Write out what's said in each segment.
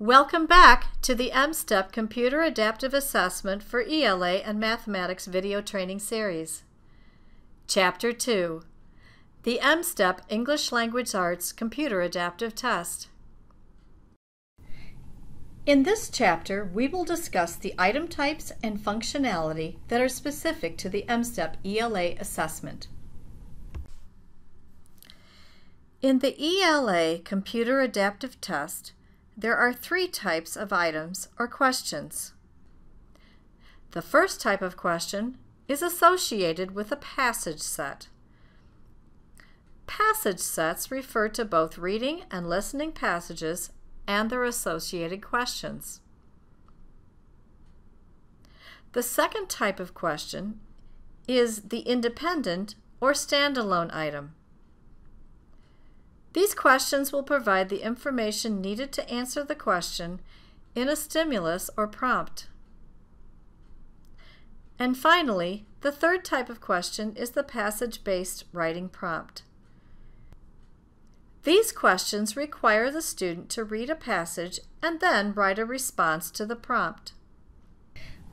Welcome back to the M-STEP Computer Adaptive Assessment for ELA and Mathematics Video Training Series. Chapter 2, the M-STEP English Language Arts Computer Adaptive Test. In this chapter, we will discuss the item types and functionality that are specific to the M-STEP ELA assessment. In the ELA Computer Adaptive Test, there are three types of items or questions. The first type of question is associated with a passage set. Passage sets refer to both reading and listening passages and their associated questions. The second type of question is the independent or standalone item. These questions will provide the information needed to answer the question in a stimulus or prompt. And finally, the third type of question is the passage-based writing prompt. These questions require the student to read a passage and then write a response to the prompt.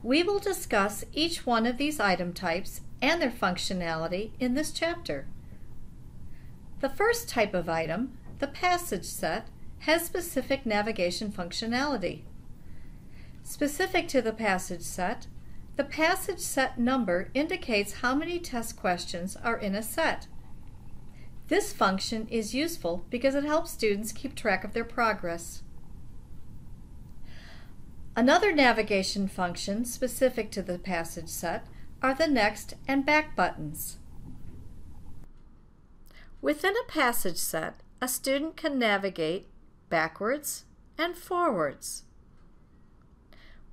We will discuss each one of these item types and their functionality in this chapter. The first type of item, the passage set, has specific navigation functionality. Specific to the passage set number indicates how many test questions are in a set. This function is useful because it helps students keep track of their progress. Another navigation function specific to the passage set are the next and back buttons. Within a passage set, a student can navigate backwards and forwards.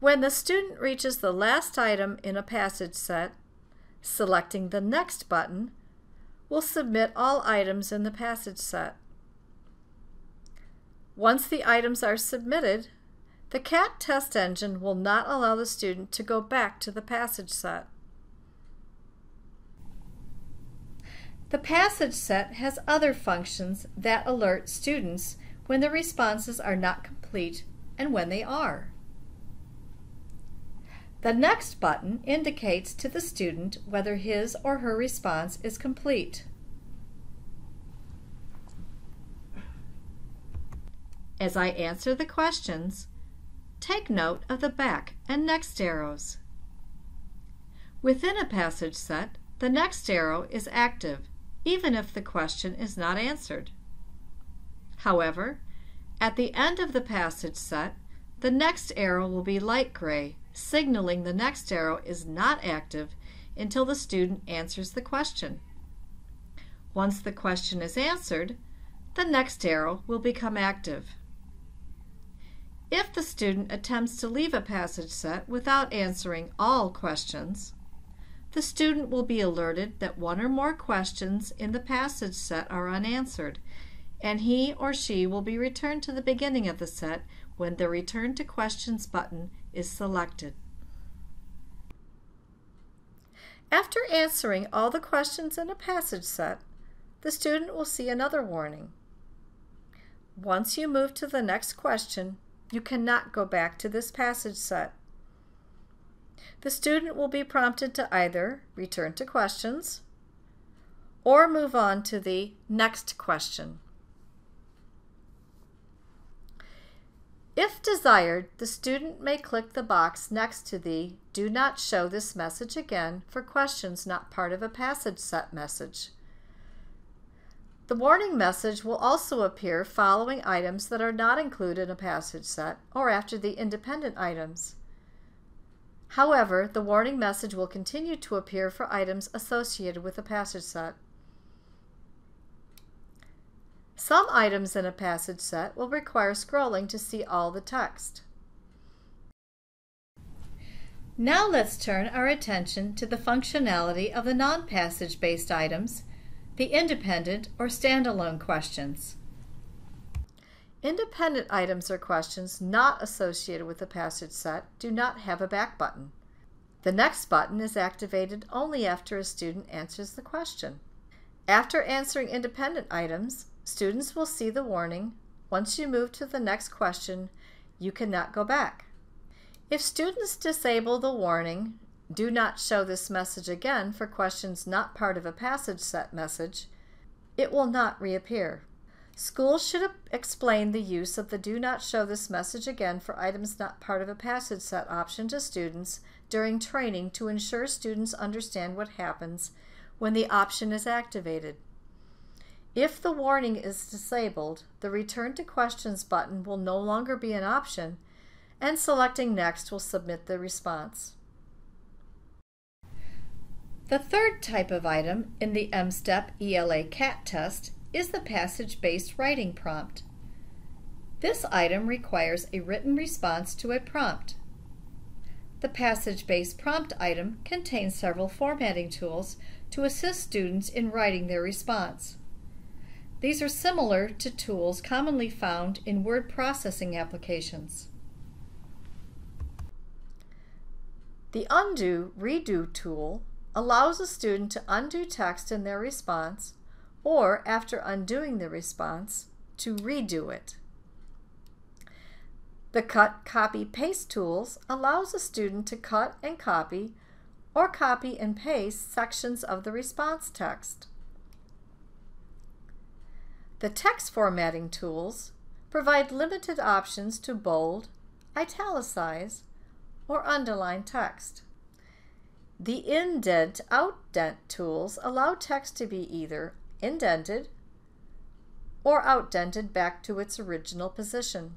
When the student reaches the last item in a passage set, selecting the Next button will submit all items in the passage set. Once the items are submitted, the CAT test engine will not allow the student to go back to the passage set. The passage set has other functions that alert students when the responses are not complete and when they are. The Next button indicates to the student whether his or her response is complete. As I answer the questions, take note of the back and next arrows. Within a passage set, the next arrow is active, even if the question is not answered. However, at the end of the passage set, the next arrow will be light gray, signaling the next arrow is not active until the student answers the question. Once the question is answered, the next arrow will become active. If the student attempts to leave a passage set without answering all questions, the student will be alerted that one or more questions in the passage set are unanswered, and he or she will be returned to the beginning of the set when the Return to Questions button is selected. After answering all the questions in a passage set, the student will see another warning. Once you move to the next question, you cannot go back to this passage set. The student will be prompted to either return to questions or move on to the next question. If desired, the student may click the box next to the Do Not Show This Message Again for questions not part of a passage set message. The warning message will also appear following items that are not included in a passage set or after the independent items. However, the warning message will continue to appear for items associated with a passage set. Some items in a passage set will require scrolling to see all the text. Now let's turn our attention to the functionality of the non-passage-based items, the independent or standalone questions. Independent items or questions not associated with the passage set do not have a back button. The Next button is activated only after a student answers the question. After answering independent items, students will see the warning, once you move to the next question, You cannot go back. If students disable the warning, "Do not show this message again" for questions not part of a passage set message, it will not reappear. Schools should explain the use of the "Do not show this message again" for items not part of a passage set option to students during training to ensure students understand what happens when the option is activated. If the warning is disabled, the Return to Questions button will no longer be an option, and selecting Next will submit the response. The third type of item in the M-STEP ELA CAT test is the passage-based writing prompt. This item requires a written response to a prompt. The passage-based prompt item contains several formatting tools to assist students in writing their response. These are similar to tools commonly found in word processing applications. The Undo/Redo tool allows a student to undo text in their response, or after undoing the response, to redo it. The Cut, Copy, Paste tools allows a student to cut and copy or copy and paste sections of the response text. The text formatting tools provide limited options to bold, italicize, or underline text. The Indent/Outdent tools allow text to be either indented or outdented back to its original position.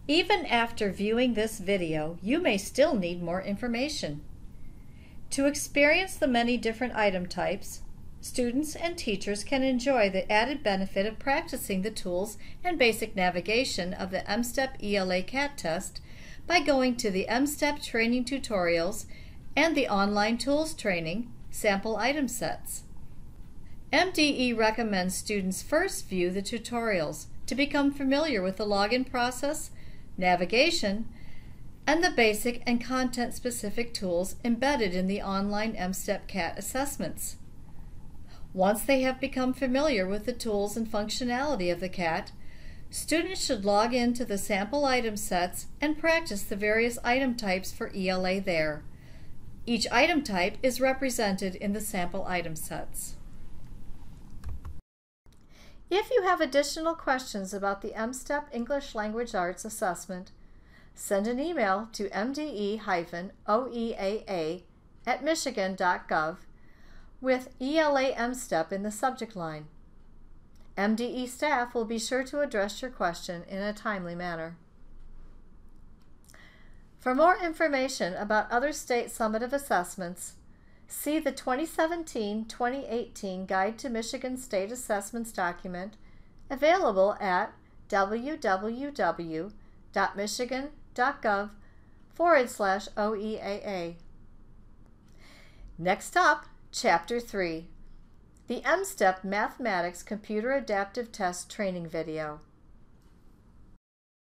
Even after viewing this video, you may still need more information. To experience the many different item types, students and teachers can enjoy the added benefit of practicing the tools and basic navigation of the M-STEP ELA CAT test by going to the M-STEP training tutorials and the online tools training sample item sets. MDE recommends students first view the tutorials to become familiar with the login process, navigation, and the basic and content-specific tools embedded in the online M-STEP CAT assessments. Once they have become familiar with the tools and functionality of the CAT, students should log into the sample item sets and practice the various item types for ELA there. Each item type is represented in the sample item sets. If you have additional questions about the M-STEP English Language Arts assessment, send an email to mde-oeaa@michigan.gov with ELA M-STEP in the subject line. MDE staff will be sure to address your question in a timely manner. For more information about other state summative assessments, see the 2017-2018 Guide to Michigan State Assessments document available at www.michigan.gov/OEAA. Next up, Chapter 3, the M-STEP Mathematics Computer Adaptive Test Training Video.